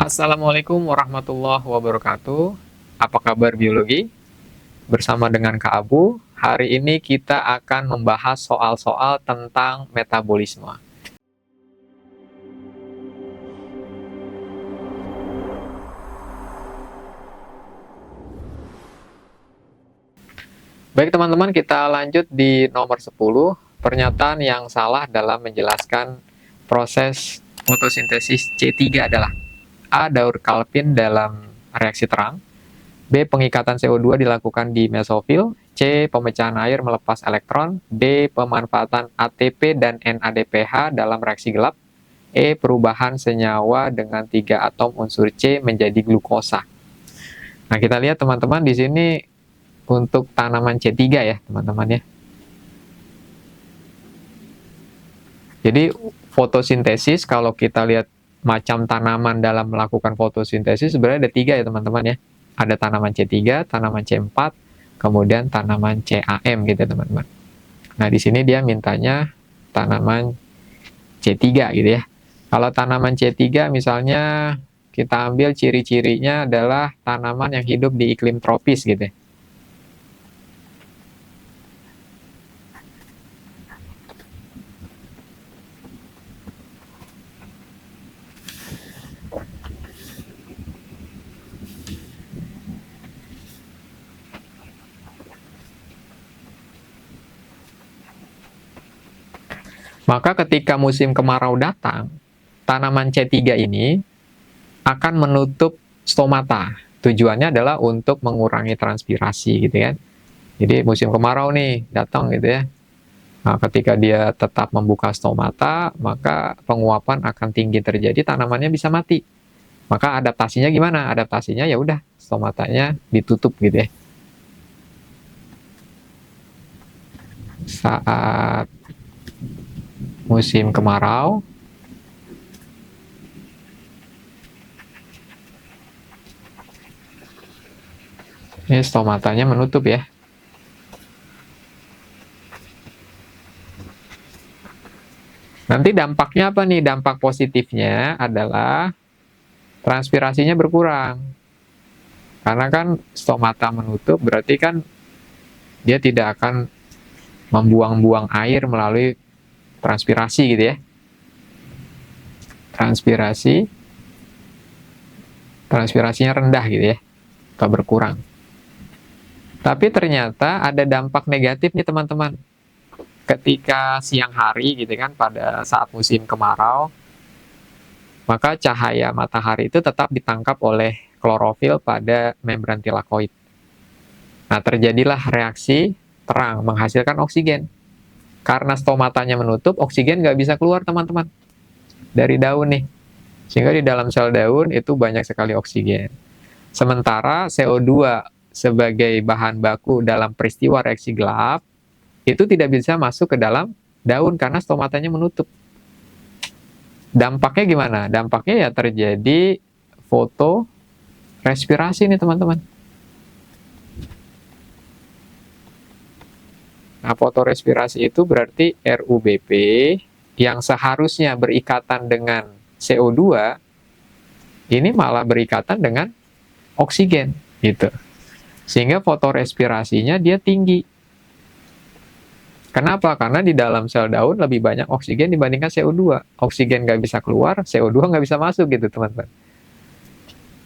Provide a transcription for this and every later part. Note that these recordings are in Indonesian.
Assalamualaikum warahmatullahi wabarakatuh. Apa kabar biologi? Bersama dengan Kak Abu, hari ini kita akan membahas soal-soal tentang metabolisme. Baik teman-teman, kita lanjut di nomor 10, pernyataan yang salah dalam menjelaskan proses fotosintesis C3 adalah A. Daur kalvin dalam reaksi terang, B. Pengikatan CO2 dilakukan di mesofil, C. Pemecahan air melepas elektron, D. Pemanfaatan ATP dan NADPH dalam reaksi gelap, E. Perubahan senyawa dengan 3 atom unsur C menjadi glukosa. Nah, kita lihat teman-teman di sini untuk tanaman C3 ya, teman-teman ya. Jadi fotosintesis, kalau kita lihat macam tanaman dalam melakukan fotosintesis sebenarnya ada 3 ya teman-teman ya. Ada tanaman C3, tanaman C4, kemudian tanaman CAM gitu teman-teman. Nah, di sini dia mintanya tanaman C3 gitu ya. Kalau tanaman C3 misalnya kita ambil ciri-cirinya adalah tanaman yang hidup di iklim tropis gitu ya. Maka ketika musim kemarau datang, tanaman C3 ini akan menutup stomata. Tujuannya adalah untuk mengurangi transpirasi gitu kan. Jadi musim kemarau nih datang gitu ya. Nah, ketika dia tetap membuka stomata, maka penguapan akan tinggi terjadi, tanamannya bisa mati. Maka adaptasinya gimana? Adaptasinya ya udah stomatanya ditutup gitu ya. Saat musim kemarau, ini stomatanya menutup ya. Nanti dampaknya apa nih? Dampak positifnya adalah transpirasinya berkurang. Karena kan stomata menutup, berarti kan dia tidak akan membuang-buang air melalui transpirasi gitu ya. Transpirasinya rendah gitu ya, atau berkurang. Tapi ternyata ada dampak negatif nih teman-teman. Ketika siang hari gitu kan, pada saat musim kemarau, maka cahaya matahari itu tetap ditangkap oleh klorofil pada membran tilakoid. Nah, terjadilah reaksi terang menghasilkan oksigen. Karena stomatanya menutup, oksigen nggak bisa keluar teman-teman dari daun nih. Sehingga di dalam sel daun itu banyak sekali oksigen. Sementara CO2 sebagai bahan baku dalam peristiwa reaksi gelap, itu tidak bisa masuk ke dalam daun karena stomatanya menutup. Dampaknya gimana? Dampaknya ya terjadi fotorespirasi nih teman-teman. Nah, fotorespirasi itu berarti RUBP yang seharusnya berikatan dengan CO2, ini malah berikatan dengan oksigen gitu. Sehingga fotorespirasinya dia tinggi. Kenapa? Karena di dalam sel daun lebih banyak oksigen dibandingkan CO2. Oksigen nggak bisa keluar, CO2 nggak bisa masuk gitu teman-teman.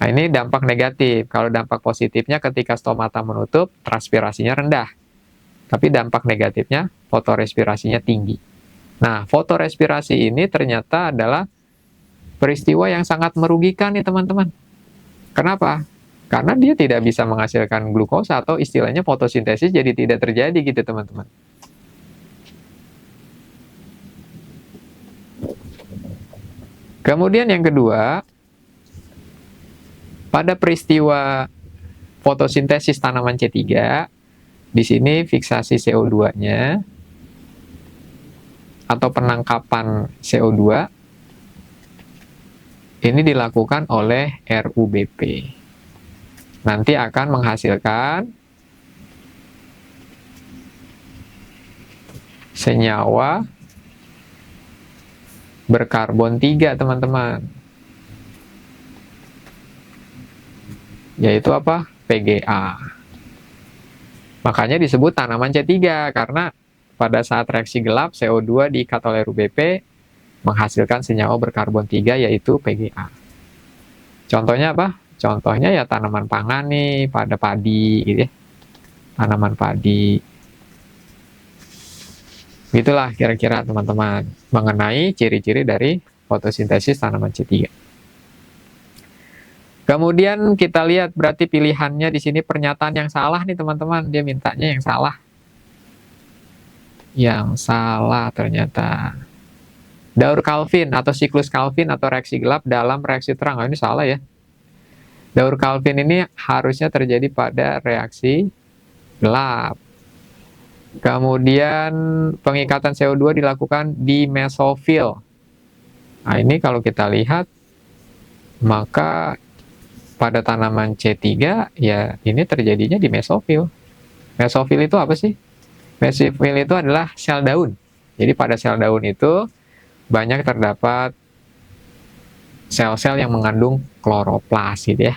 Nah, ini dampak negatif. Kalau dampak positifnya ketika stomata menutup, transpirasinya rendah. Tapi dampak negatifnya, fotorespirasinya tinggi. Nah, fotorespirasi ini ternyata adalah peristiwa yang sangat merugikan nih teman-teman. Kenapa? Karena dia tidak bisa menghasilkan glukosa atau istilahnya fotosintesis jadi tidak terjadi gitu teman-teman. Kemudian yang kedua, pada peristiwa fotosintesis tanaman C3, di sini fiksasi CO2-nya atau penangkapan CO2 ini dilakukan oleh RUBP. Nanti akan menghasilkan senyawa berkarbon 3, teman-teman. yaitu apa? PGA. Makanya disebut tanaman C3 karena pada saat reaksi gelap CO2 diikat oleh RuBP menghasilkan senyawa berkarbon 3 yaitu PGA. Contohnya apa? Contohnya ya tanaman pangan nih, pada padi gitu ya. Tanaman padi. Itulah kira-kira teman-teman mengenai ciri-ciri dari fotosintesis tanaman C3. Kemudian kita lihat berarti pilihannya di sini pernyataan yang salah nih teman-teman. Dia mintanya yang salah. Yang salah ternyata. Daur Calvin atau siklus Calvin atau reaksi gelap dalam reaksi terang. Oh, ini salah ya. Daur Calvin ini harusnya terjadi pada reaksi gelap. Kemudian pengikatan CO2 dilakukan di mesofil. Nah, ini kalau kita lihat, maka pada tanaman C3, ya ini terjadinya di mesofil. Mesofil itu apa sih? Mesofil itu adalah sel daun. Jadi pada sel daun itu banyak terdapat sel-sel yang mengandung kloroplas gitu ya.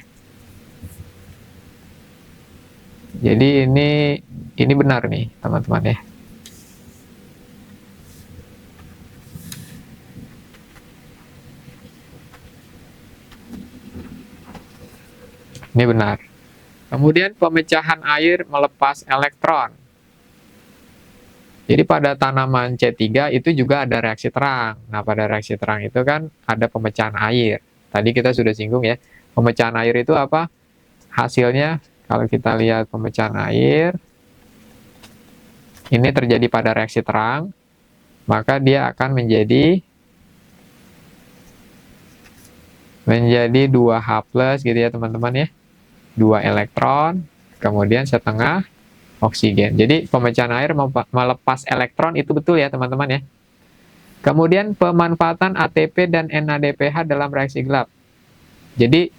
Jadi ini benar nih teman-teman ya. Ini benar. Kemudian pemecahan air melepas elektron. Jadi pada tanaman C3 itu juga ada reaksi terang. Nah, pada reaksi terang itu kan ada pemecahan air. Tadi kita sudah singgung ya. Pemecahan air itu apa? Hasilnya kalau kita lihat pemecahan air, ini terjadi pada reaksi terang, maka dia akan menjadi 2H+ gitu ya teman-teman ya. 2 elektron, kemudian setengah oksigen. Jadi pemecahan air melepas elektron itu betul ya teman-teman ya. Kemudian pemanfaatan ATP dan NADPH dalam reaksi gelap. Jadi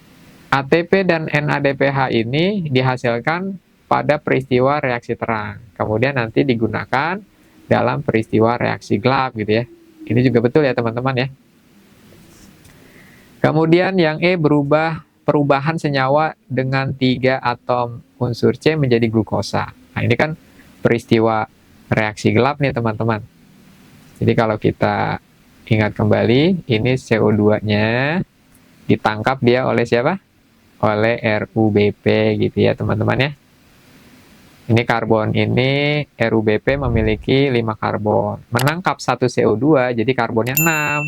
ATP dan NADPH ini dihasilkan pada peristiwa reaksi terang. Kemudian nanti digunakan dalam peristiwa reaksi gelap gitu ya. Ini juga betul ya teman-teman ya. Kemudian yang E perubahan senyawa dengan 3 atom unsur C menjadi glukosa. Nah, ini kan peristiwa reaksi gelap nih teman-teman. Jadi kalau kita ingat kembali, ini CO2-nya ditangkap dia oleh siapa? Oleh RuBP gitu ya teman-teman ya. Ini karbon ini, RuBP memiliki 5 karbon. Menangkap 1 CO2, jadi karbonnya 6.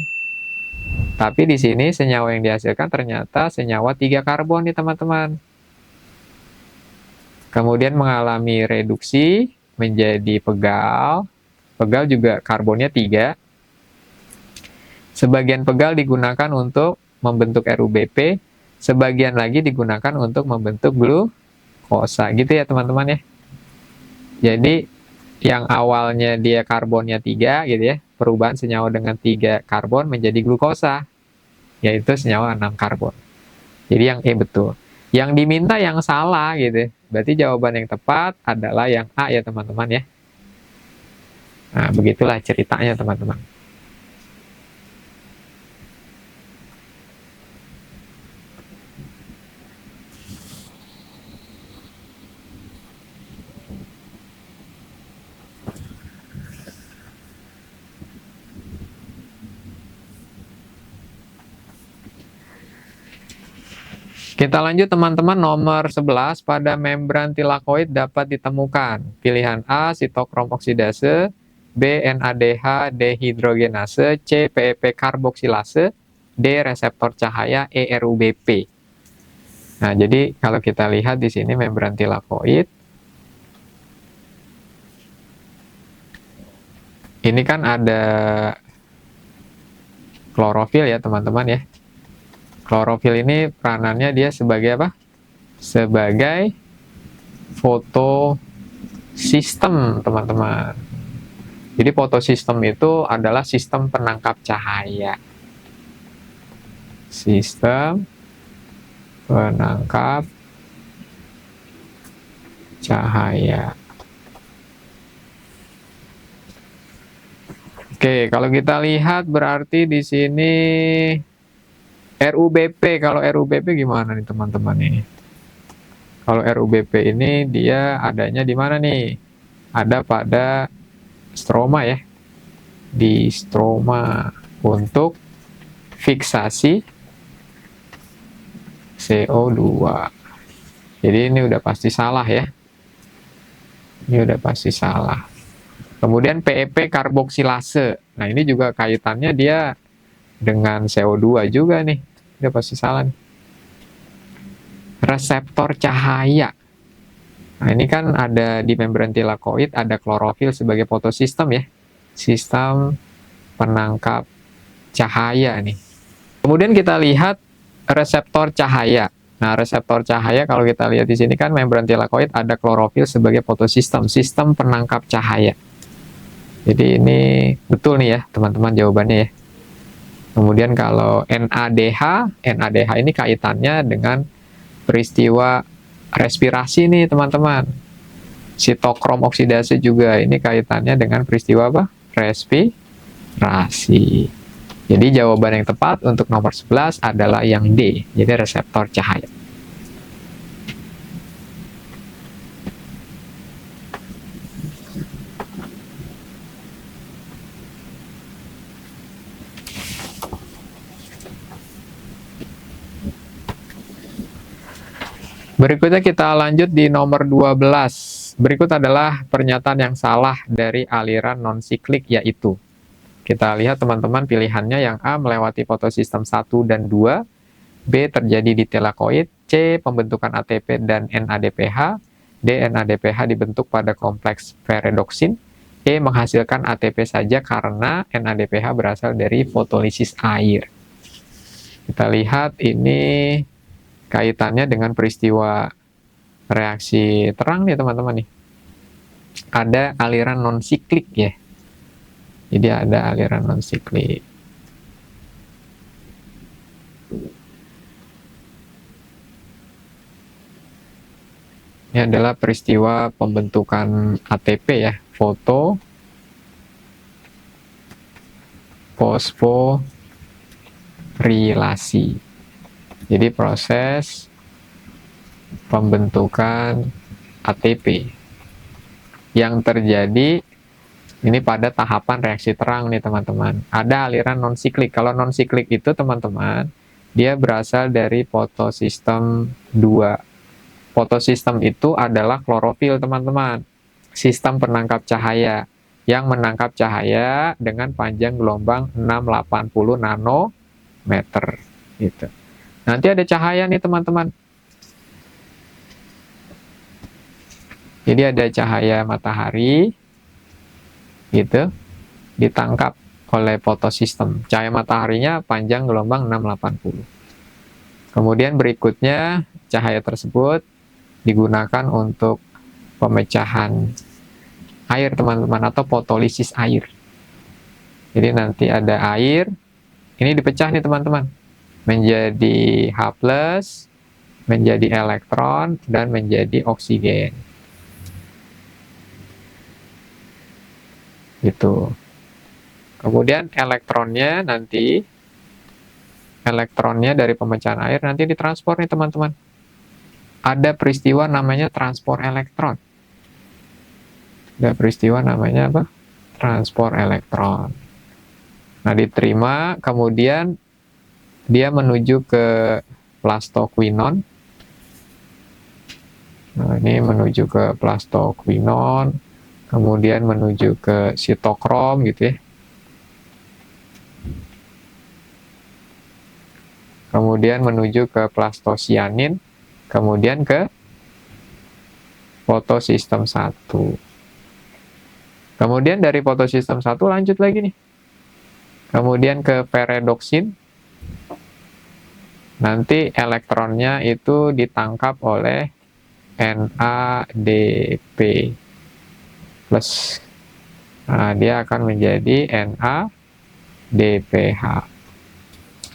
Tapi di sini senyawa yang dihasilkan ternyata senyawa 3 karbon nih teman-teman. Kemudian mengalami reduksi menjadi pegal. Pegal juga karbonnya 3. Sebagian pegal digunakan untuk membentuk RuBP. Sebagian lagi digunakan untuk membentuk glukosa. Gitu ya teman-teman ya. Jadi yang awalnya dia karbonnya 3 gitu ya. Perubahan senyawa dengan 3 karbon menjadi glukosa. Yaitu senyawa 6 karbon. Jadi yang E betul. Yang diminta yang salah gitu. Berarti jawaban yang tepat adalah yang A ya teman-teman ya. Nah, begitulah ceritanya teman-teman. Kita lanjut teman-teman, nomor 11, pada membran tilakoid dapat ditemukan pilihan A, sitokrom oksidase, B, NADH dehidrogenase, C, PEP karboksilase, D, reseptor cahaya, E, RuBP. Nah, jadi kalau kita lihat di sini membran tilakoid, ini kan ada klorofil ya teman-teman ya. Klorofil ini peranannya dia sebagai apa? Sebagai fotosistem, teman-teman. Jadi fotosistem itu adalah sistem penangkap cahaya. Sistem penangkap cahaya. Oke, kalau kita lihat berarti di sini RuBP. Kalau RuBP gimana nih teman-teman ini? Kalau RUBP ini dia adanya di mana nih? Ada pada stroma ya, di stroma untuk fiksasi CO2. Jadi ini udah pasti salah ya. Ini udah pasti salah. Kemudian PEP karboksilase. Nah, ini juga kaitannya dia dengan CO2 juga nih. Udah pasti salah nih. Reseptor cahaya. Nah, ini kan ada di membran tilakoid, ada klorofil sebagai fotosistem ya. Sistem penangkap cahaya nih. Kemudian kita lihat reseptor cahaya. Nah, reseptor cahaya kalau kita lihat di sini kan membran tilakoid ada klorofil sebagai fotosistem, sistem penangkap cahaya. Jadi ini betul nih ya, teman-teman jawabannya ya. Kemudian kalau NADH, NADH ini kaitannya dengan peristiwa respirasi nih, teman-teman. Sitokrom oksidase juga ini kaitannya dengan peristiwa apa? Respirasi. Jadi jawaban yang tepat untuk nomor 11 adalah yang D, jadi reseptor cahaya. Berikutnya kita lanjut di nomor 12. Berikut adalah pernyataan yang salah dari aliran non-siklik, yaitu kita lihat teman-teman pilihannya yang A melewati fotosistem 1 dan 2, B terjadi di tilakoid, C pembentukan ATP dan NADPH, D NADPH dibentuk pada kompleks ferredoksin, E menghasilkan ATP saja karena NADPH berasal dari fotolisis air. Kita lihat ini kaitannya dengan peristiwa reaksi terang nih teman-teman nih. Ada aliran non-siklik ya. Jadi ada aliran non-siklik. Ini adalah peristiwa pembentukan ATP ya, foto fosforilasi. Jadi proses pembentukan ATP yang terjadi ini pada tahapan reaksi terang nih teman-teman. Ada aliran non-siklik. Kalau non-siklik itu teman-teman, dia berasal dari fotosistem 2. Fotosistem itu adalah klorofil teman-teman. Sistem penangkap cahaya yang menangkap cahaya dengan panjang gelombang 680 nanometer gitu. Nanti ada cahaya nih teman-teman. Jadi ada cahaya matahari gitu ditangkap oleh fotosistem. Cahaya mataharinya panjang gelombang 680. Kemudian berikutnya cahaya tersebut digunakan untuk pemecahan air teman-teman atau fotolisis air. Jadi nanti ada air, ini dipecah nih teman-teman, menjadi H+, menjadi elektron, dan menjadi oksigen. Gitu. Kemudian elektronnya dari pemecahan air nanti ditransport nih teman-teman. Ada peristiwa namanya transport elektron. Ada peristiwa namanya apa? Transport elektron. Nah, diterima, kemudian dia menuju ke plastoquinon. Nah, ini menuju ke plastoquinon, kemudian menuju ke sitokrom gitu ya. Kemudian menuju ke plastosianin, kemudian ke fotosistem 1. Kemudian dari fotosistem 1 lanjut lagi nih. Kemudian ke ferredoksin. Nanti elektronnya itu ditangkap oleh NADP plus. Nah, dia akan menjadi NADPH.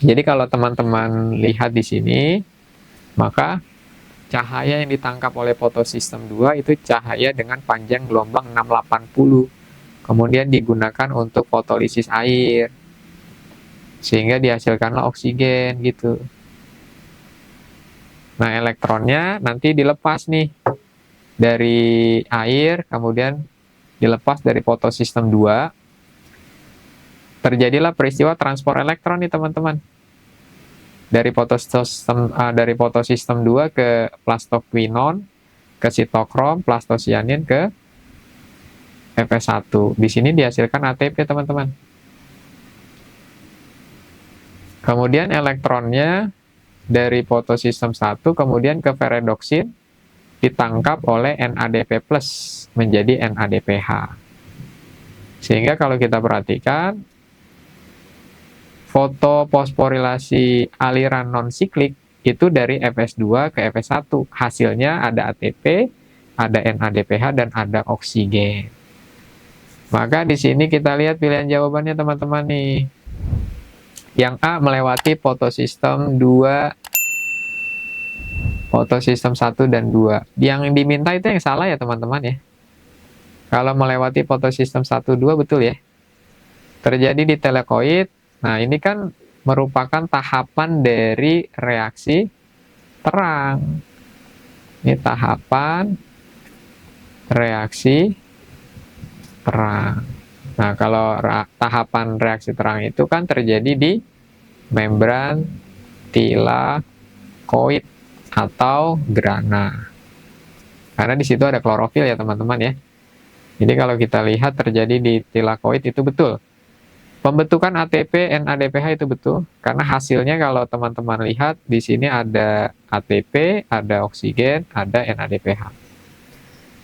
Jadi kalau teman-teman lihat di sini, maka cahaya yang ditangkap oleh fotosistem 2 itu cahaya dengan panjang gelombang 680. Kemudian digunakan untuk fotolisis air. Sehingga dihasilkanlah oksigen gitu. Nah, elektronnya nanti dilepas nih dari air, kemudian dilepas dari fotosistem 2. Terjadilah peristiwa transport elektron nih teman-teman. Dari fotosistem 2 ke plastoquinon, ke sitokrom, plastosianin, ke Fs1. Di sini dihasilkan ATP teman-teman. Kemudian elektronnya dari fotosistem 1 kemudian ke ferredoksin ditangkap oleh NADP+ menjadi NADPH. Sehingga kalau kita perhatikan fotoposforilasi aliran non-siklik itu dari Fs2 ke Fs1. Hasilnya ada ATP, ada NADPH, dan ada oksigen. Maka di sini kita lihat pilihan jawabannya teman-teman nih. Yang A melewati fotosistem 2, fotosistem 1 dan 2. Yang diminta itu yang salah ya teman-teman ya. Kalau melewati fotosistem 1, 2 betul ya. Terjadi di telekoid. Nah, ini kan merupakan tahapan dari reaksi terang. Ini tahapan reaksi terang. Nah, kalau tahapan reaksi terang itu kan terjadi di membran tilakoid atau grana. Karena di situ ada klorofil ya teman-teman ya. Jadi kalau kita lihat terjadi di tilakoid itu betul. Pembentukan ATP, NADPH itu betul. Karena hasilnya kalau teman-teman lihat di sini ada ATP, ada oksigen, ada NADPH.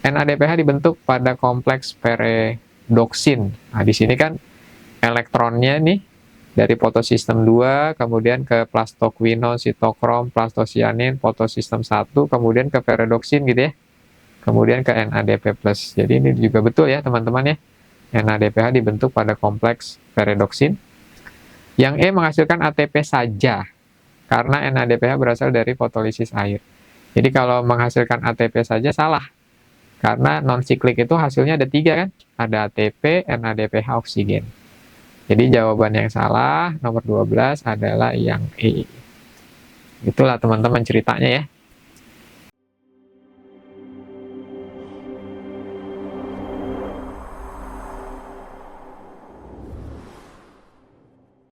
NADPH dibentuk pada kompleks ferredoksin. Nah, di sini kan elektronnya nih dari fotosistem 2, kemudian ke plastoquinon, sitokrom, plastosianin, fotosistem 1, kemudian ke ferredoksin gitu ya. Kemudian ke NADP+. Jadi ini juga betul ya teman-teman ya. NADPH dibentuk pada kompleks ferredoksin. Yang E menghasilkan ATP saja, karena NADPH berasal dari fotolisis air. Jadi kalau menghasilkan ATP saja salah. Karena non-siklik itu hasilnya ada 3 kan? Ada ATP, NADPH, oksigen. Jadi jawaban yang salah, nomor 12 adalah yang E. Itulah teman-teman ceritanya ya.